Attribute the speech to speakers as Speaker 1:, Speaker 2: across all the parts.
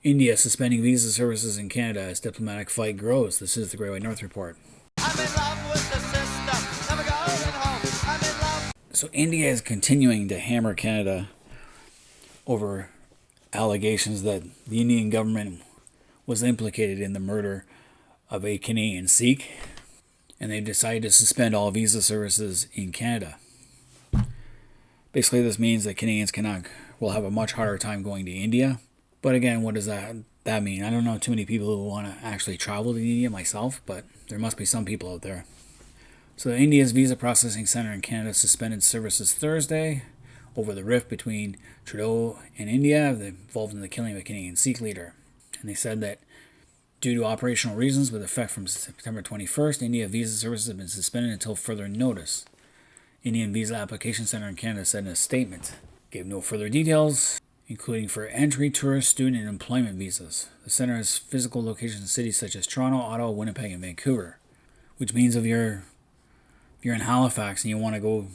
Speaker 1: India suspending visa services in Canada as diplomatic fight grows. This is the Great White North Report. I'm in love with the system. Never going home. I'm in love. So India is continuing to hammer Canada over allegations that the Indian government was implicated in the murder of a Canadian Sikh, and they decided to suspend all visa services in Canada. Basically, this means that Canadians will have a much harder time going to India. But again, what does that mean? I don't know too many people who want to actually travel to India myself, but there must be some people out there. So India's Visa Processing Centre in Canada suspended services Thursday over the rift between Trudeau and India involved in the killing of a Canadian Sikh leader. And they said that due to operational reasons with effect from September 21st, India visa services have been suspended until further notice. Indian Visa Application Centre in Canada said in a statement, gave no further details, including for entry, tourist, student, and employment visas. The centre has physical locations in cities such as Toronto, Ottawa, Winnipeg, and Vancouver, which means if you're in Halifax and you want to go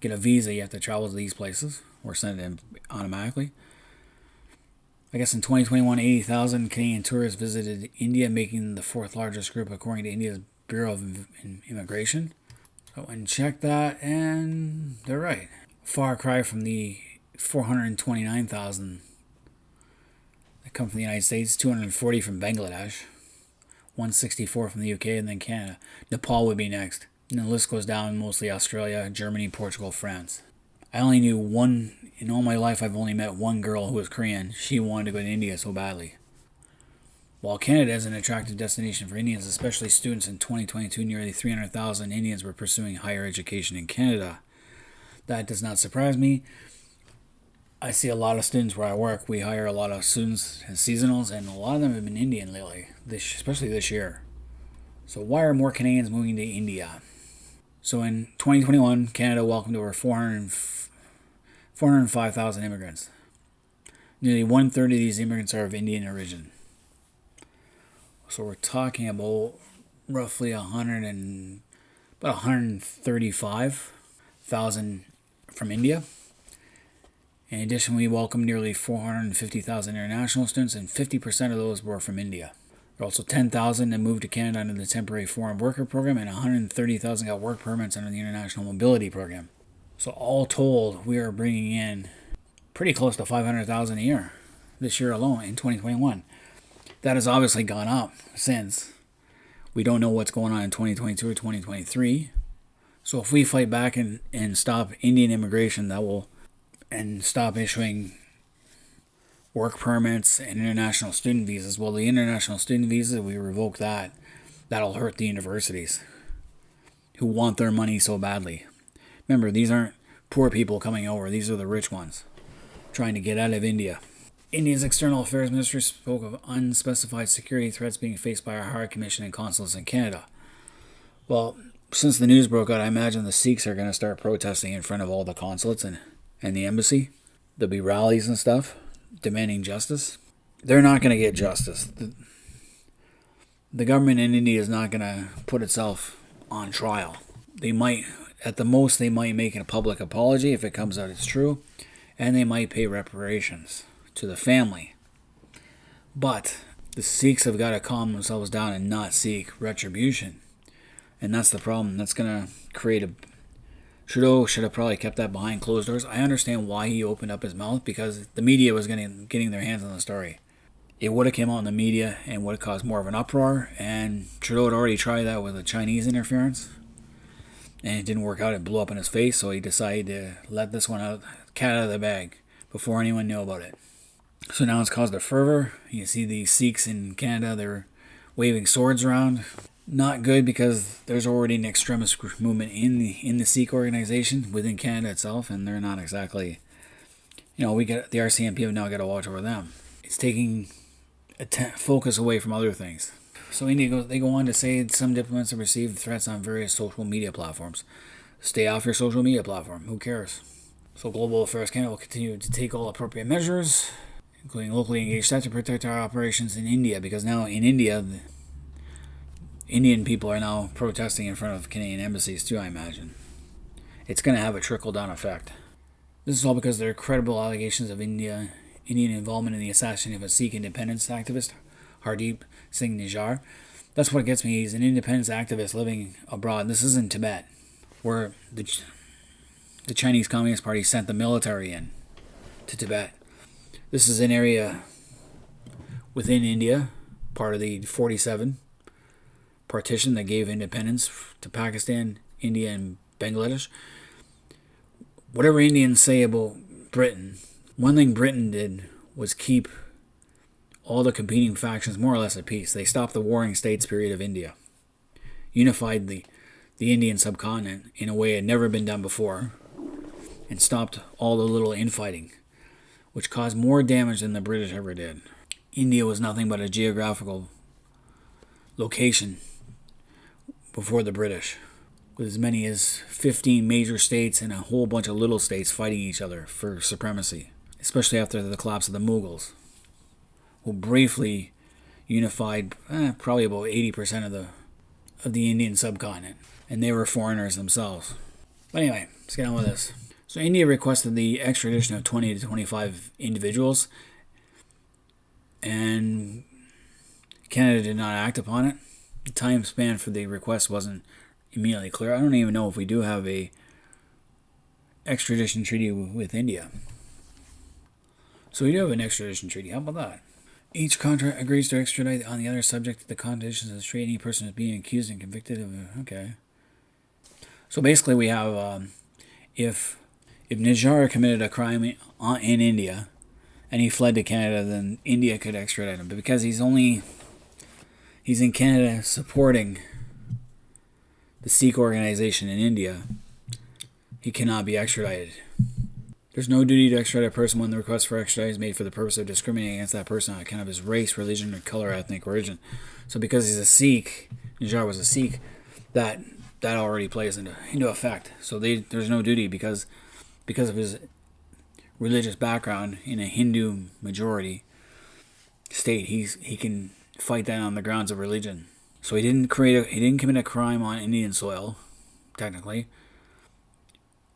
Speaker 1: get a visa, you have to travel to these places or send it in automatically. I guess in 2021, 80,000 Canadian tourists visited India, making the fourth largest group according to India's Bureau of Immigration. So and check that, and they're right. Far cry from the 429,000 that come from the United States, 240 from Bangladesh, 164 from the UK, and then Canada. Nepal would be next. And the list goes down, mostly Australia, Germany, Portugal, France. I only knew one, in all my life I've only met one girl who was Korean. She wanted to go to India so badly. While Canada is an attractive destination for Indians, especially students, in 2022 nearly 300,000 Indians were pursuing higher education in Canada. That does not surprise me. I see a lot of students where I work. We hire a lot of students as seasonals, and a lot of them have been Indian lately, especially this year. So why are more Canadians moving to India? So in 2021, Canada welcomed over 405,000 immigrants. Nearly one-third of these immigrants are of Indian origin. So we're talking about roughly about 135,000 from India. In addition, we welcomed nearly 450,000 international students, and 50% of those were from India. There are also 10,000 that moved to Canada under the Temporary Foreign Worker Program, and 130,000 got work permits under the International Mobility Program. So all told, we are bringing in pretty close to 500,000 a year this year alone in 2021. That has obviously gone up since. We don't know what's going on in 2022 or 2023. So if we fight back and stop Indian immigration, and stop issuing work permits and international student visas. Well, the international student visa, we revoke that. That'll hurt the universities who want their money so badly. Remember, these aren't poor people coming over. These are the rich ones trying to get out of India. India's External Affairs Ministry spoke of unspecified security threats being faced by our High Commission and consulates in Canada. Well, since the news broke out, I imagine the Sikhs are going to start protesting in front of all the consulates and the embassy. There'll be rallies and stuff demanding justice. They're not going to get justice. The government in India is not going to put itself on trial. They might, at the most, they might make a public apology if it comes out it's true, and they might pay reparations to the family. But the Sikhs have got to calm themselves down and not seek retribution. And that's the problem. That's going to create Trudeau should have probably kept that behind closed doors. I understand why he opened up his mouth, because the media was getting their hands on the story. It would have come out in the media and would have caused more of an uproar, and Trudeau had already tried that with the Chinese interference, and it didn't work out. It blew up in his face, so he decided to let this one out, cat out of the bag, before anyone knew about it. So now it's caused a fervor. You see the Sikhs in Canada, they're waving swords around. Not good, because there's already an extremist movement in the Sikh organization within Canada itself, and they're not exactly, we get the RCMP have now got to watch over them. It's taking focus away from other things. So they go on to say some diplomats have received threats on various social media platforms. Stay off your social media platform. Who cares? So Global Affairs Canada will continue to take all appropriate measures, including locally engaged staff, to protect our operations in India, because now in India, Indian people are now protesting in front of Canadian embassies too, I imagine. It's going to have a trickle-down effect. This is all because there are credible allegations of India Indian involvement in the assassination of a Sikh independence activist, Hardeep Singh Nijjar. That's what gets me. He's an independence activist living abroad. This is in Tibet, where the Chinese Communist Party sent the military in to Tibet. This is an area within India, part of the 47 partition that gave independence to Pakistan, India, and Bangladesh. Whatever Indians say about Britain, one thing Britain did was keep all the competing factions more or less at peace. They stopped the warring states period of India, unified the Indian subcontinent in a way it had never been done before, and stopped all the little infighting, which caused more damage than the British ever did. India was nothing but a geographical location before the British, with as many as 15 major states and a whole bunch of little states fighting each other for supremacy, especially after the collapse of the Mughals, who briefly unified probably about 80% of the Indian subcontinent, and they were foreigners themselves. But anyway, let's get on with this. So India requested the extradition of 20 to 25 individuals, and Canada did not act upon it. The time span for the request wasn't immediately clear. I don't even know if we do have a extradition treaty with India. So we do have an extradition treaty. How about that? Each country agrees to extradite on the other subject to the conditions of the treaty. Any person is being accused and convicted of okay. So basically we have if Nijjar committed a crime in India and he fled to Canada, then India could extradite him. But because he's in Canada supporting the Sikh organization in India, he cannot be extradited. There's no duty to extradite a person when the request for extradition is made for the purpose of discriminating against that person on account of his race, religion, or color, ethnic origin. So because he's a Sikh, Nijjar was a Sikh, that already plays into effect. So there's no duty because of his religious background in a Hindu majority state. He can fight that on the grounds of religion. So he didn't commit a crime on Indian soil, technically.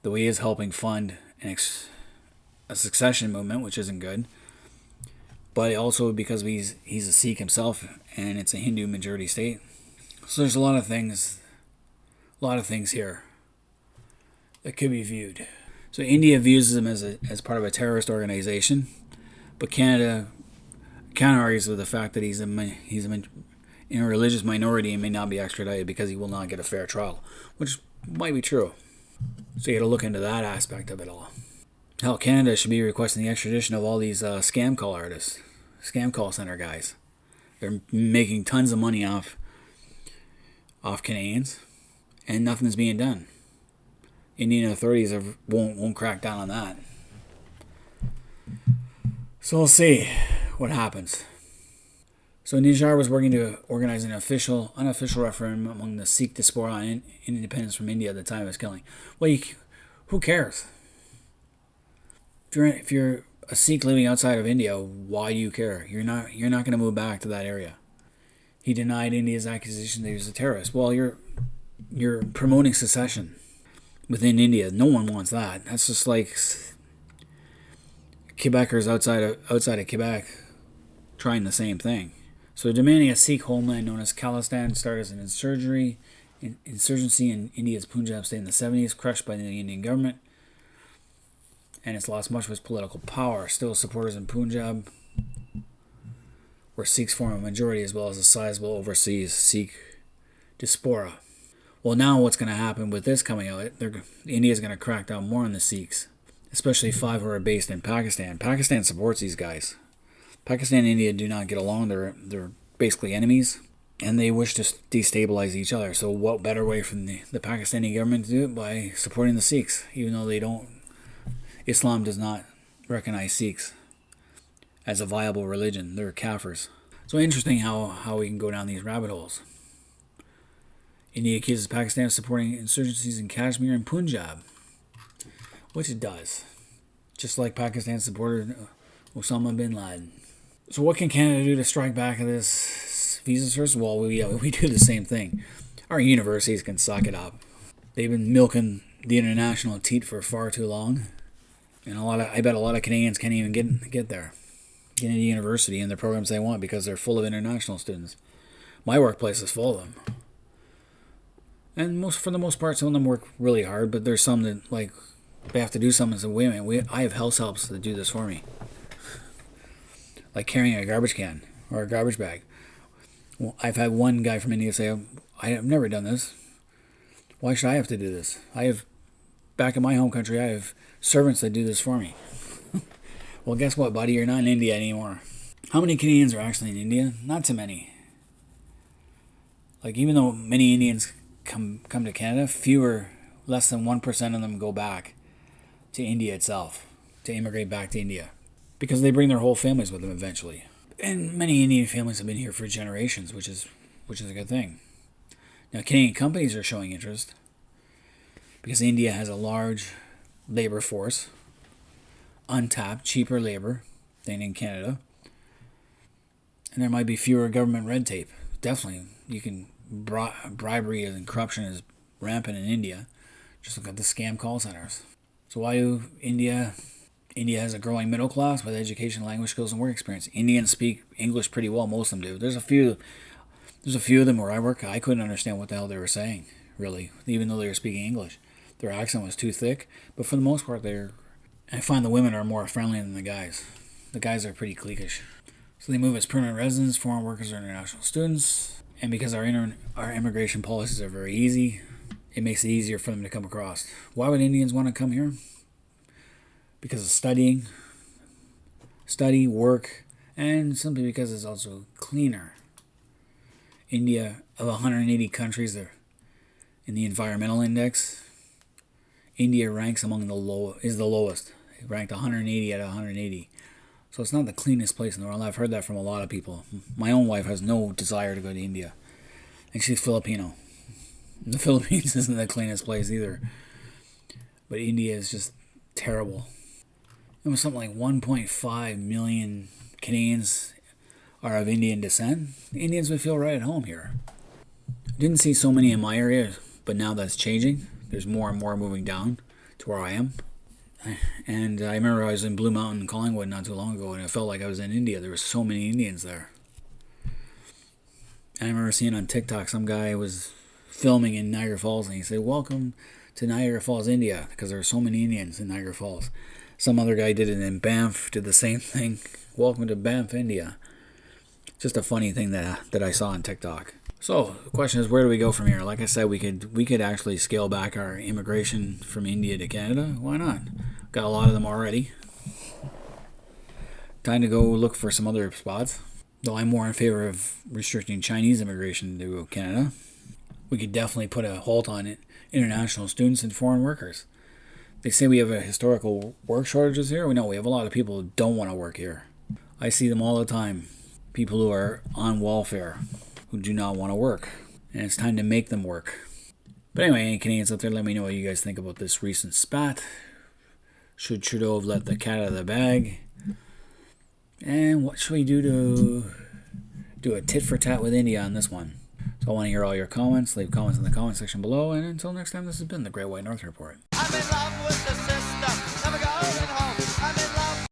Speaker 1: Though he is helping fund a succession movement, which isn't good. But also because he's a Sikh himself, and it's a Hindu majority state. So there's a lot of things here that could be viewed. So India views him as part of a terrorist organization, but Canada counter-argues with the fact that he's in a religious minority and may not be extradited because he will not get a fair trial, which might be true. So you got to look into that aspect of it all. Hell, Canada should be requesting the extradition of all these scam call artists, scam call center guys. They're making tons of money off Canadians, and nothing's being done. Indian authorities won't crack down on that. So we'll see what happens. So Nijjar was working to organize an unofficial referendum among the Sikh diaspora on independence from India at the time of his killing. Well, who cares? If you're a Sikh living outside of India, why do you care? You're not going to move back to that area. He denied India's accusation that he was a terrorist. Well, you're promoting secession within India. No one wants that. That's just like Quebecers outside of Quebec trying the same thing. So demanding a Sikh homeland known as Khalistan started as an insurgency in India's Punjab state in the 70s, crushed by the Indian government, and it's lost much of its political power. Still, supporters in Punjab, where Sikhs form a majority, as well as a sizable overseas Sikh diaspora. Well, now what's going to happen with this coming out? India's going to crack down more on the Sikhs, especially 5 who are based in Pakistan. Pakistan supports these guys. Pakistan and India do not get along. They're basically enemies, and they wish to destabilize each other. So what better way for the Pakistani government to do it? By supporting the Sikhs, even though they don't. Islam does not recognize Sikhs as a viable religion. They're kafirs. So interesting how we can go down these rabbit holes. India accuses Pakistan of supporting insurgencies in Kashmir and Punjab, which it does, just like Pakistan supported Osama bin Laden. So what can Canada do to strike back at this visa search? Well, we do the same thing. Our universities can suck it up. They've been milking the international teat for far too long. And I bet a lot of Canadians can't even get there, get into university and the programs they want because they're full of international students. My workplace is full of them. And for the most part, some of them work really hard, but there's some that, like, they have to do something and say, wait a minute, I have house helps that do this for me. Like carrying a garbage can or a garbage bag. Well, I've had one guy from India say, I have never done this. Why should I have to do this? Back in my home country, I have servants that do this for me. Well, guess what, buddy? You're not in India anymore. How many Canadians are actually in India? Not too many. Like, even though many Indians come to Canada, less than 1% of them go back to India itself, to immigrate back to India, because they bring their whole families with them eventually. And many Indian families have been here for generations, which is a good thing. Now, Canadian companies are showing interest because India has a large labor force, untapped, cheaper labor than in Canada, and there might be fewer government red tape. Definitely, bribery and corruption is rampant in India. Just look at the scam call centers. So why do India has a growing middle class with education, language skills, and work experience. Indians speak English pretty well. Most of them do. There's a few of them where I work. I couldn't understand what the hell they were saying, really, even though they were speaking English. Their accent was too thick. But for the most part, I find the women are more friendly than the guys. The guys are pretty cliquish. So they move as permanent residents, foreign workers, or international students. And because our immigration policies are very easy, it makes it easier for them to come across. Why would Indians want to come here? Because of study, work, and simply because it's also cleaner. India, of 180 countries in the environmental index, India ranks is the lowest. It ranked 180 out of 180. So it's not the cleanest place in the world. I've heard that from a lot of people. My own wife has no desire to go to India. And she's Filipino. The Philippines isn't the cleanest place either. But India is just terrible. It was something like 1.5 million Canadians are of Indian descent. The Indians would feel right at home here. Didn't see so many in my area, but now that's changing. There's more and more moving down to where I am. And I remember I was in Blue Mountain, Collingwood not too long ago, and it felt like I was in India. There were so many Indians there. And I remember seeing on TikTok some guy was filming in Niagara Falls, and he said, "Welcome to Niagara Falls, India," because there were so many Indians in Niagara Falls. Some other guy did it in Banff, did the same thing. "Welcome to Banff, India." Just a funny thing that I saw on TikTok. So the question is, where do we go from here? Like I said, we could actually scale back our immigration from India to Canada. Why not? Got a lot of them already. Time to go look for some other spots. Though I'm more in favor of restricting Chinese immigration to Canada. We could definitely put a halt on it. International students and foreign workers. They say we have a historical work shortages here. We know we have a lot of people who don't want to work here. I see them all the time. People who are on welfare, who do not want to work. And it's time to make them work. But anyway, any Canadians out there, let me know what you guys think about this recent spat. Should Trudeau have let the cat out of the bag? And what should we do to do a tit for tat with India on this one? So I want to hear all your comments. Leave comments in the comment section below. And until next time, this has been the Great White North Report. I'm in love with the